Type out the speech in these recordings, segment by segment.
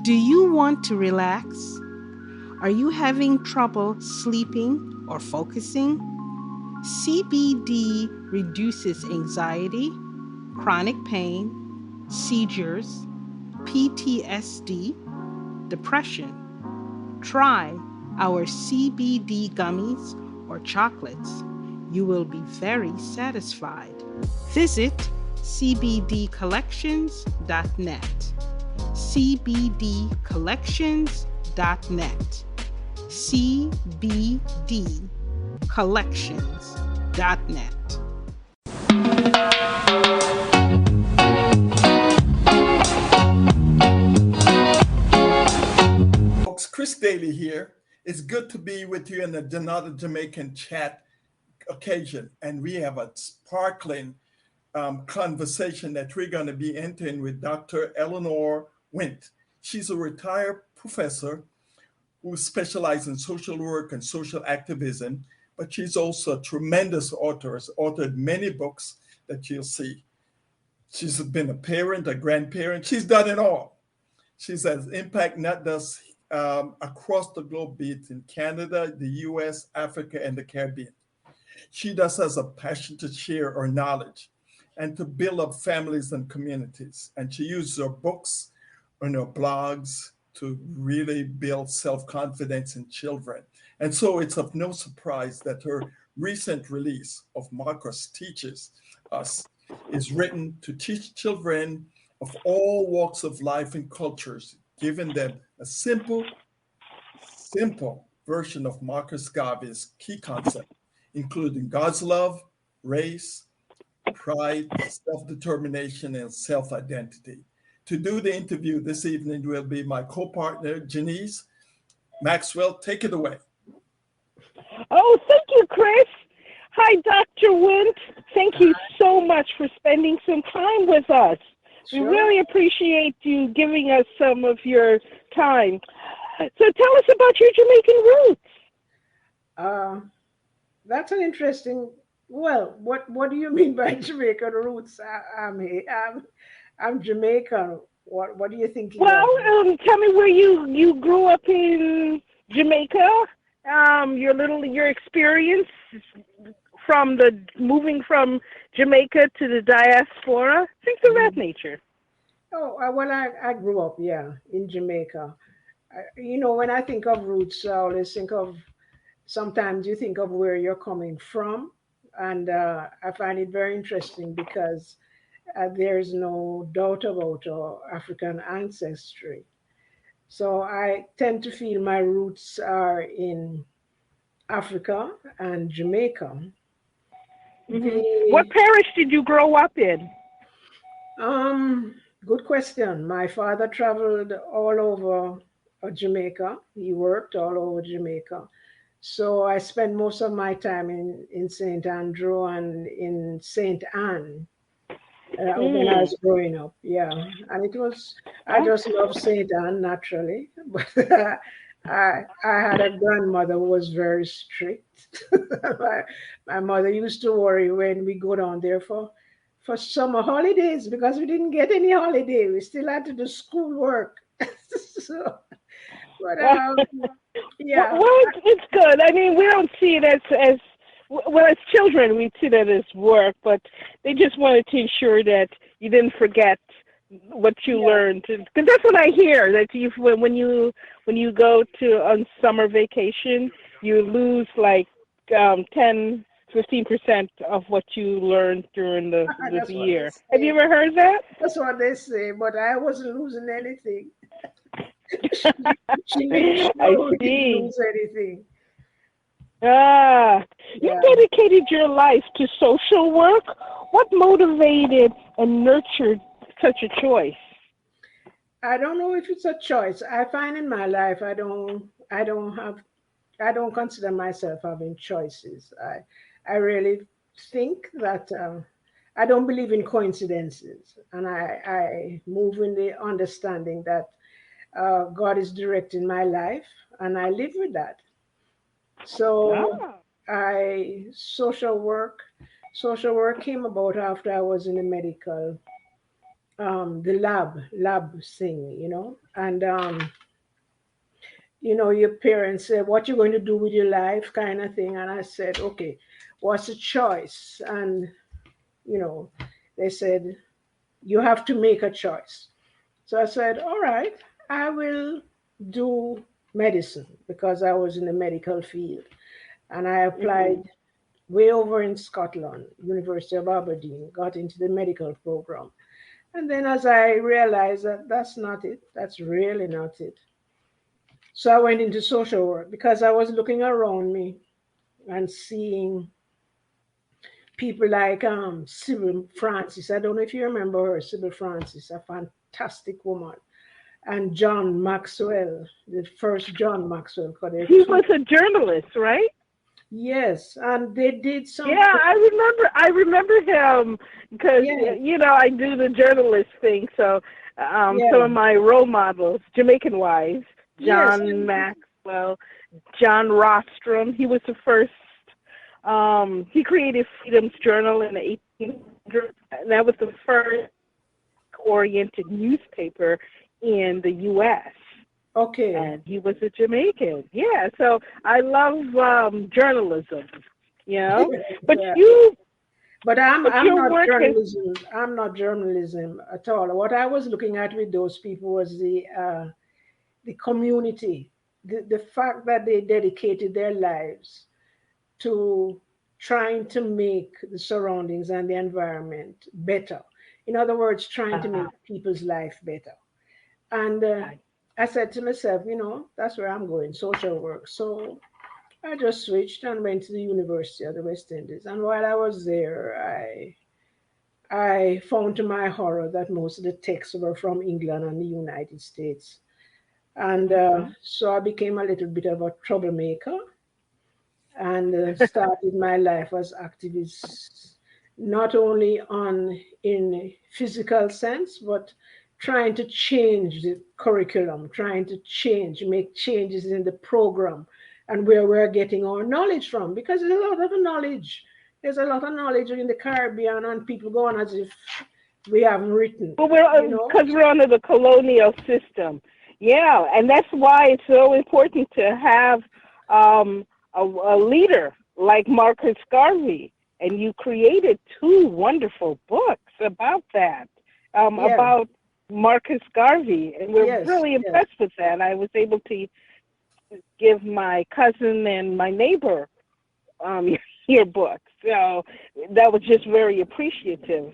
Do you want to relax? Are you having trouble sleeping or focusing? CBD reduces anxiety, chronic pain, seizures, PTSD, depression. Try our CBD gummies or chocolates. You will be very satisfied. Visit cbdcollections.net. cbdcollections.net. cbdcollections.net. Folks, Chris Daley here. It's good to be with you in another Jamaican chat occasion. And we have a sparkling conversation that we're going to be entering with Dr. Eleanor Wint. She's a retired professor who specializes in social work and social activism, but she's also a tremendous author, has authored many books that you'll see. She's been a parent, a grandparent. She's done it all. She's has impact not just across the globe, be it in Canada, the US, Africa, and the Caribbean. She just has a passion to share her knowledge and to build up families and communities. And she uses her books and her blogs to really build self-confidence in children. And so it's of no surprise that her recent release of Marcus Teaches Us is written to teach children of all walks of life and cultures, giving them a simple version of Marcus Garvey's key concept, including God's love, race, pride, self-determination, and self-identity. To do the interview this evening will be my co-partner, Janice Maxwell. Take it away. Oh, thank you, Chris. Hi, Dr. Wint. Thank you so much for spending some time with us. Sure. We really appreciate you giving us some of your time. So tell us about your Jamaican roots. That's an interesting. Well, what do you mean by Jamaican roots? I'm Jamaican. What are you thinking Well, of? tell me where you grew up in Jamaica. Your experience from the moving from Jamaica to the diaspora, things of that nature. Oh, well, I grew up, yeah, in Jamaica. When I think of roots, I always think of, sometimes you think of where you're coming from. And I find it very interesting because there's no doubt about our African ancestry. So I tend to feel my roots are in Africa and Jamaica. What The parish did you grow up in? um, Good question. My father traveled all over Jamaica. He worked all over Jamaica. So I spent most of my time in St. Andrew and in St. Anne when I was growing up. Yeah. And I just love St. Anne naturally. But I had a grandmother who was very strict. My mother used to worry when we go down there for summer holidays because we didn't get any holiday. We still had to do school work. So, but yeah. Well, it's good. I mean, we don't see it as well as children. We see that as work, but they just wanted to ensure that you didn't forget what you Yeah. learned. Because that's what I hear, that when you go to on summer vacation, you lose like 10, 15% of what you learned during the That's what they year. Have you say. ever heard that? That's what they say. But I wasn't losing anything. She made I sure we didn't see. lose anything. Ah, you Yeah. dedicated your life to social work. What motivated and nurtured such a choice? I don't know if it's a choice. I find in my life I don't consider myself having choices. I really think that I don't believe in coincidences, and I move in the understanding that God is directing my life, and I live with that. So Ah, I social work came about after I was in the medical the lab thing, and your parents said, what you going to do with your life, kind of thing. And I said, okay, what's the choice? And you know they said, you have to make a choice. So I said, all right, I will do medicine, because I was in the medical field. And I applied Mhm. way over in Scotland, University of Aberdeen, got into the medical program. And then as I realized that that's not it, that's really not it. So I went into social work, because I was looking around me and seeing people like Sybil Francis. I don't know if you remember her, Sybil Francis, a fantastic woman. And John Maxwell, the first John Maxwell, because there are He two. was a journalist, right? Yes, and they did Yeah, something. I remember. I remember him because Yes, I do the journalist thing. So, some yeah, of my role models, Jamaican wise, yes, John Maxwell, John Rostrom. He was the first. He created Freedom's Journal in the 1800s, and that was the first oriented newspaper in the U.S. okay. And he was a Jamaican. Yeah, so I love journalism. You know, but Yeah. you, But I'm but I'm your not work has. journalism. I'm not journalism at all. What I was looking at with those people was the community, the fact that they dedicated their lives to trying to make the surroundings and the environment better. In other words, trying to Uh, make people's life better. And I, I said to myself, that's where I'm going, social work. So I just switched and went to the University of the West Indies. And while I was there, I found to my horror that most of the texts were from England and the United States. And mhm. so I became a little bit of a troublemaker, and started my life as activist, not only on in physical sense, but trying to change the curriculum, trying to make changes in the program and where we're getting our knowledge from. Because there's a lot of knowledge. There's a lot of knowledge in the Caribbean, and people go on as if we haven't written, But we're because we're under the colonial system. Yeah, and that's why it's so important to have a leader like Marcus Garvey. And you created two wonderful books about that, Yeah, about Marcus Garvey, and we're yes, really yes. impressed with that. I was able to give my cousin and my neighbor um, your book. So that was just very appreciative,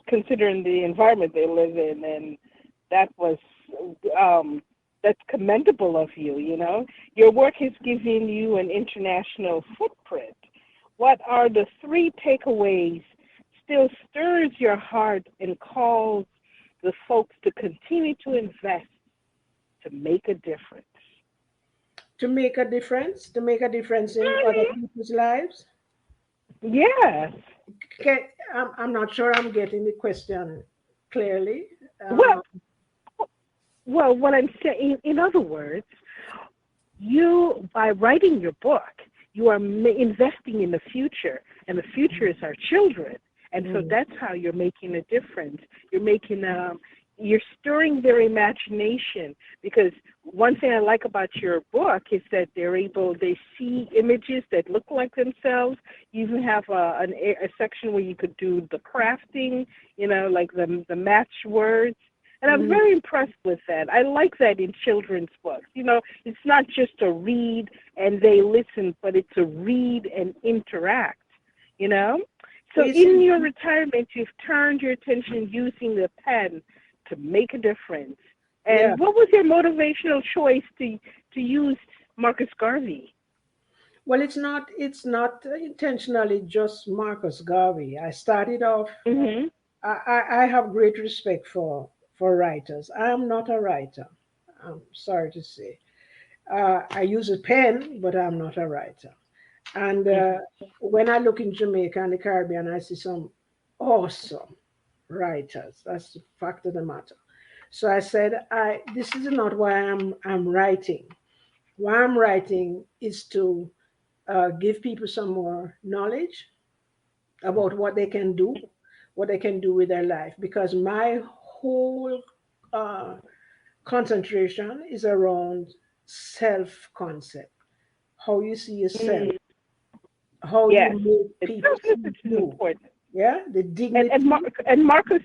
considering the environment they live in, and that was um, that's commendable of you. Your work has given you an international footprint. What are the three takeaways still stirs your heart and calls the folks to continue to invest to make a difference? To make a difference in other people's lives. Yes. Can, I'm not sure I'm getting the question clearly. Well, Uh, what I'm saying, in other words, you, by writing your book, you are investing in the future, and the future is our children. And so mm, that's how you're making a difference. You're stirring their imagination, because one thing I like about your book is that they see images that look like themselves. You even have a section where you could do the crafting, like the match words. And I'm mhm. very impressed with that. I like that in children's books. It's not just a read and they listen, but it's a read and interact, you know? Well, So you in see, your retirement, you've turned your attention using the pen to make a difference. yeah. And what was your motivational choice to use Marcus Garvey? Well, it's not intentionally just Marcus Garvey. I started off. Mm-hmm. I have great respect for writers. I am not a writer. I'm sorry to say. I use a pen, but I'm not a writer. And when I look in Jamaica and the Caribbean, I see some awesome writers. That's the fact of the matter. So I said, this is not why I'm writing. Why I'm writing is to give people some more knowledge about what they can do with their life. Because my whole uh, concentration is around self-concept, how you see yourself, Mm, how you yes. make And people see self-image is you. important. Yeah, the And dignity. Marcus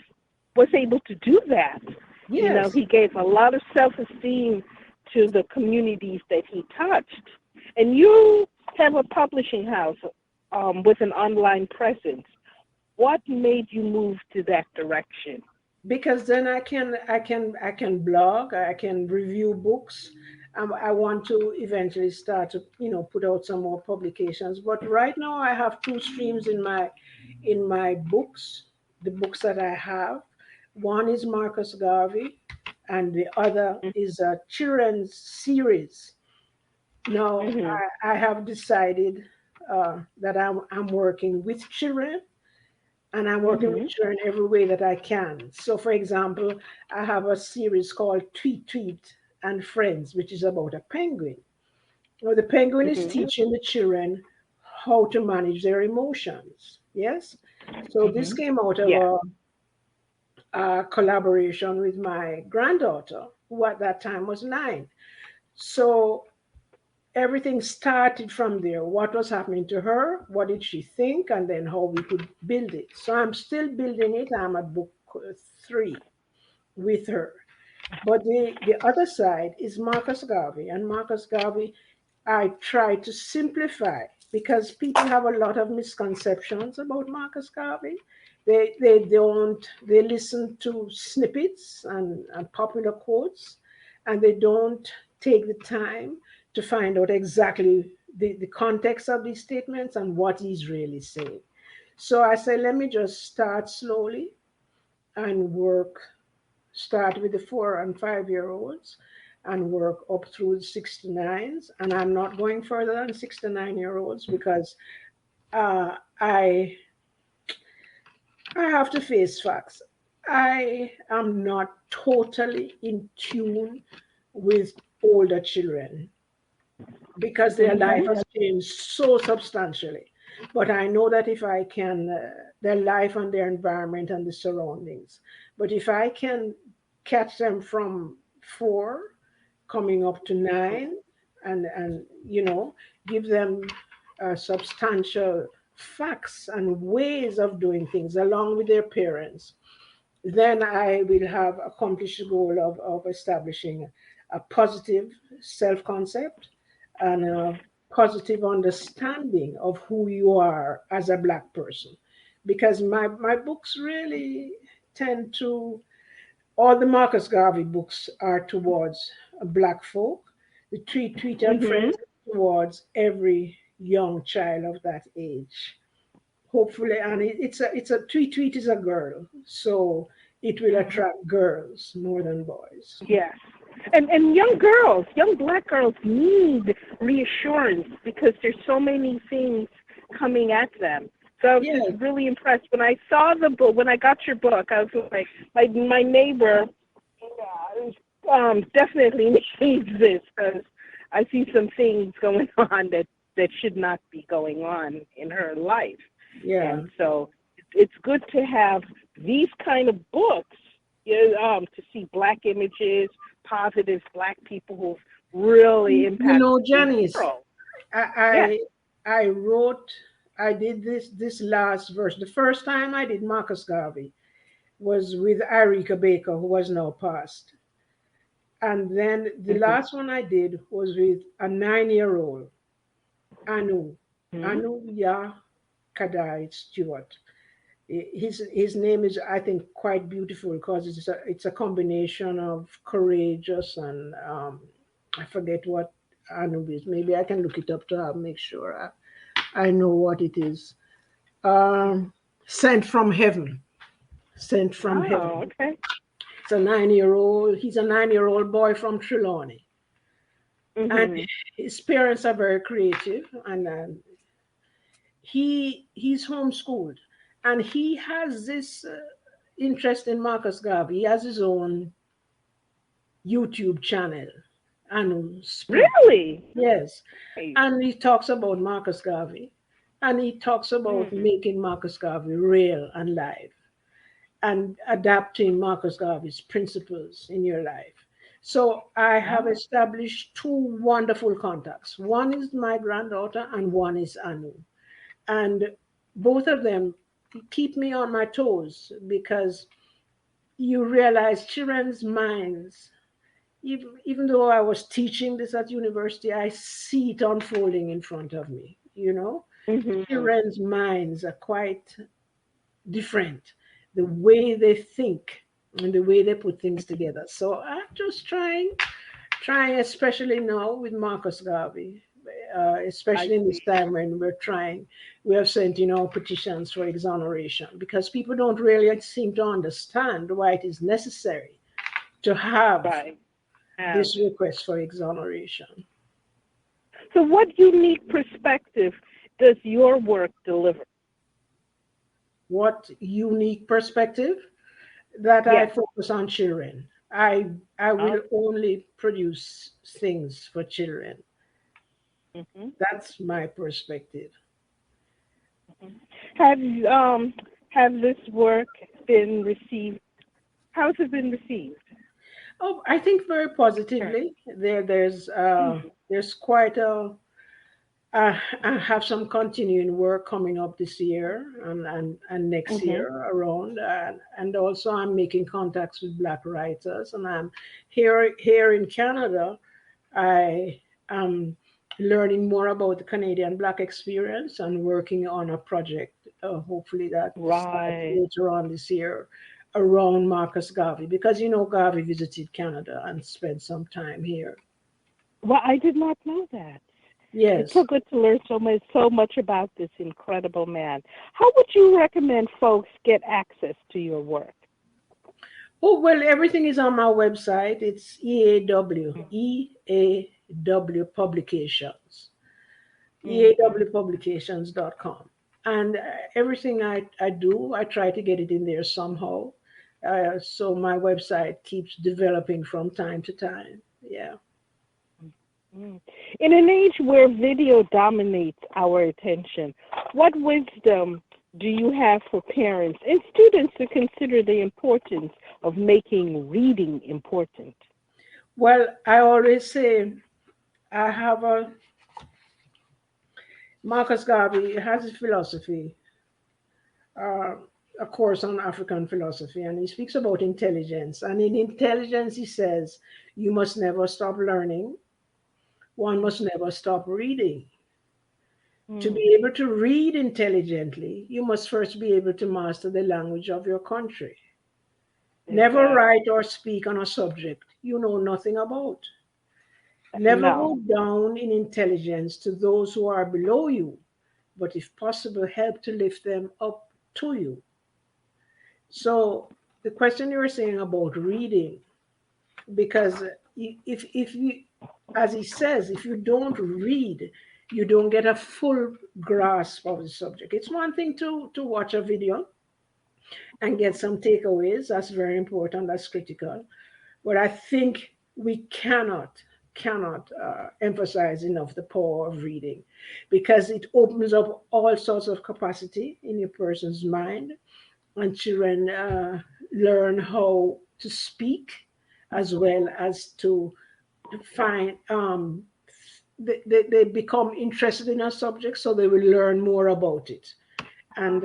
was able to do that. You know, Yes, he gave a lot of self-esteem to the communities that he touched. And you have a publishing house with an online presence. What made you move to that direction? because then I can blog, I can review books. I want to eventually start to put out some more publications. But right now I have two streams in my books, the books that I have. One is Marcus Garvey, and the other is a children's series. Now Mm-hmm. I have decided that I'm working with children, and I'm working with Mm-hmm. children every way that I can. So, for example, I have a series called Tweet Tweet and Friends, which is about a penguin. Now, the penguin is Mm-hmm. teaching the children how to manage their emotions. Yes. So this Mm-hmm. came out of Yeah. a collaboration with my granddaughter, who at that time was 9. So everything started from there. What was happening to her? What did she think? And then how we could build it. So I'm still building it. I'm at book 3 with her. But the other side is Marcus Garvey. And Marcus Garvey, I try to simplify because people have a lot of misconceptions about Marcus Garvey. They listen to snippets and popular quotes, and they don't take the time to find out exactly the context of these statements and what he's really saying. So I say, let me just start slowly and start with the 4 and 5 year olds and work up through the 69s. And I'm not going further than 69 year olds because uh, I I have to face facts. I am not totally in tune with older children because their life Mm-hmm. has changed so substantially. But I know that if I can, their life and their environment and the surroundings. But if I can catch them from 4 coming up to 9 and give them substantial facts and ways of doing things along with their parents, then I will have accomplished the goal of establishing a positive self concept and a positive understanding of who you are as a Black person. Because my books really tend to, all the Marcus Garvey books are towards Black folk. The Tweet and Mm-hmm. Friends towards every young child of that age, hopefully. And it's a Tweet is a girl, so it will attract girls more than boys. Yes. And young girls, young Black girls need reassurance because there's so many things coming at them. So I was Yeah, just really impressed when I saw the book. When I got your book, I was like, my neighbor definitely needs this because I see some things going on that should not be going on in her life. yeah. And so it's good to have these kind of books, to see Black images, positive Black people who've really impacted the Janice, world. Yes. I I I wrote, I did this last verse. The first time I did Marcus Garvey was with Irika Baker, who was now passed. And then the Mm-hmm. last one I did was with a 9 year old, Anu, Mm-hmm. Anu Ya Kadai Stewart. His name is, I think, quite beautiful because it's a combination of courageous and I forget what Anu is. Maybe I can look it up to make sure I know what it is. Um, Sent from heaven. Sent from Oh, heaven. okay. It's a 9 year old. He's a 9 year old boy from Trelawny, and Mm-hmm. his parents are very creative, and he's homeschooled, and he has this interest in Marcus Garvey. He has his own YouTube channel, and speak. Really? Yes, Hey. and he talks about Marcus Garvey, and he talks about Mm. making Marcus Garvey real and live. and adapting Marcus Garvey's principles in your life. So I have established two wonderful contacts. One is my granddaughter and one is Anu. And both of them keep me on my toes because you realize children's minds, even though I was teaching this at university, I see it unfolding in front of me, you know. Mm-hmm. Children's minds are quite different, the way they think and the way they put things together. So I'm just trying, especially now with Marcus Garvey, I especially in this see. time when we have sent, petitions for exoneration because people don't really seem to understand why it is necessary to have Right. Have. this request for exoneration. So, what unique perspective does your work deliver? What unique perspective that I Yes. focus on children. I Oh. will only produce things for children. Hmm. That's my perspective. Have have this work been received? How has it been received? Oh, I think very Sure. positively. There's quite a I have some continuing work coming up this year and next Mm-hmm. year around, and also I'm making contacts with Black writers, and I'm here in Canada. I am learning more about the Canadian Black experience and working on a project, hopefully that starts Right. later on this year, around Marcus Garvey, because Garvey visited Canada and spent some time here. Well, I did not know that. It's so Yes. good to learn so much about this incredible man. How would you recommend folks get access to your work? Oh, well, everything is on my website. It's EAW Publications, Mm-hmm. eawpublications.com. And everything I do, I try to get it in there somehow. So my website keeps developing from time to time. Yeah. Mm. In an age where video dominates our attention, what wisdom do you have for parents and students to consider the importance of making reading important? Well, I always say I have Marcus Garvey has his philosophy, uh, a course on African philosophy, and he speaks about intelligence. And in intelligence, he says, you must never stop learning, one must never stop reading. To Mm, be able to read intelligently, you must first be able to master the language of your country. Never exactly. write or speak on a subject you know nothing about. Never go No. down in intelligence to those who are below you, but if possible, help to lift them up to you. So the question you were saying about reading, because if you, as he says, if you don't read, you don't get a full grasp of the subject. It's one thing to watch a video and get some takeaways. That's very important. That's critical. But I think we cannot emphasize enough the power of reading because it opens up all sorts of capacity in a person's mind, and children learn how to speak as well as to find they become interested in a subject, so they will learn more about it, and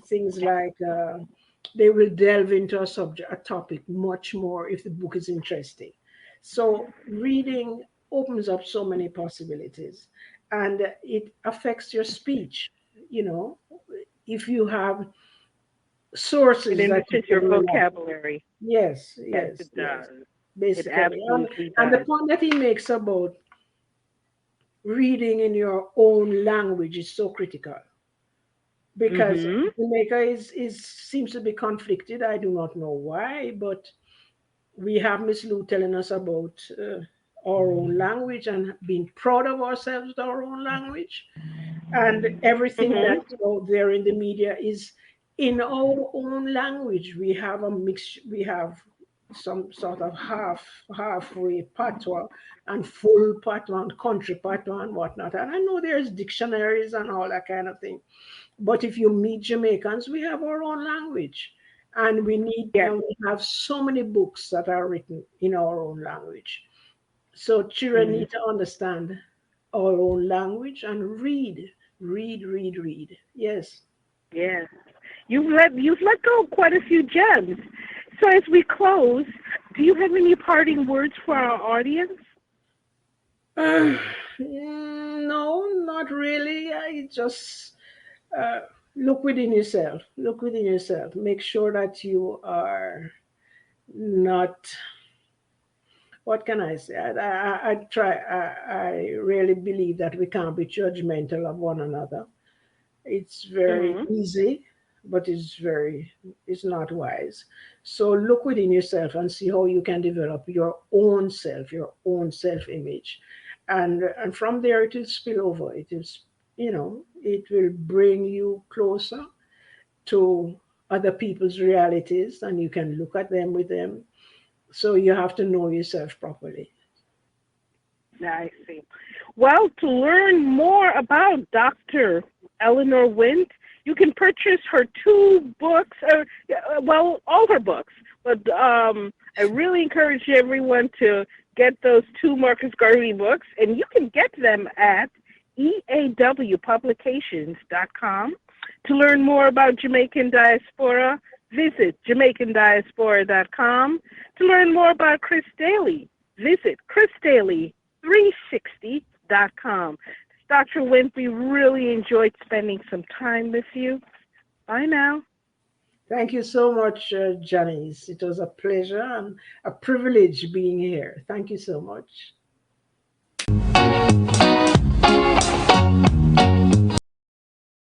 things like they will delve into a subject, a topic much more if the book is interesting. So reading opens up so many possibilities, and it affects your speech. You know, if you have It sources that you enriches your can rely. vocabulary. Yes, Yes, yes, it yes. does. It Basically, absolutely and the does. point that he makes about reading in your own language is so critical because Mm-hmm. Jamaica is seems to be conflicted. I do not know why, but we have Miss Lou telling us about our own language and being proud of ourselves with our own language, and everything Mm-hmm. that's out there in the media is in our own language. We have a mix. We have some sort of halfway patois and full patois and country patois and whatnot. And I know there's dictionaries and all that kind of thing. But if you meet Jamaicans, we have our own language. And we need, Yes. and we have so many books that are written in our own language. So children Mhm. need to understand our own language and read. Yes. Yes. You've let go of quite a few gems. So as we close, do you have any parting words for our audience? Uh, no, not really. I just uh, look within yourself. Look within yourself. Make sure that you are not. What can I say? I try. I really believe that we can't be judgmental of one another. It's very Mhm. easy, but it's not wise. So look within yourself and see how you can develop your own self image, and from there it will spill over. It is, it will bring you closer to other people's realities, and you can look at them with them. So you have to know yourself properly. I see. Well, to learn more about Dr. Eleanor Wint, you can purchase her two books, well, all her books. But I really encourage everyone to get those two Marcus Garvey books, and you can get them at eawpublications.com. To learn more about Jamaican Diaspora, visit jamaicandiaspora.com. To learn more about Chris Daley, visit chrisdaly360.com. Dr. Wint, we really enjoyed spending some time with you. Bye now. Thank you so much, Janice. It was a pleasure and a privilege being here. Thank you so much.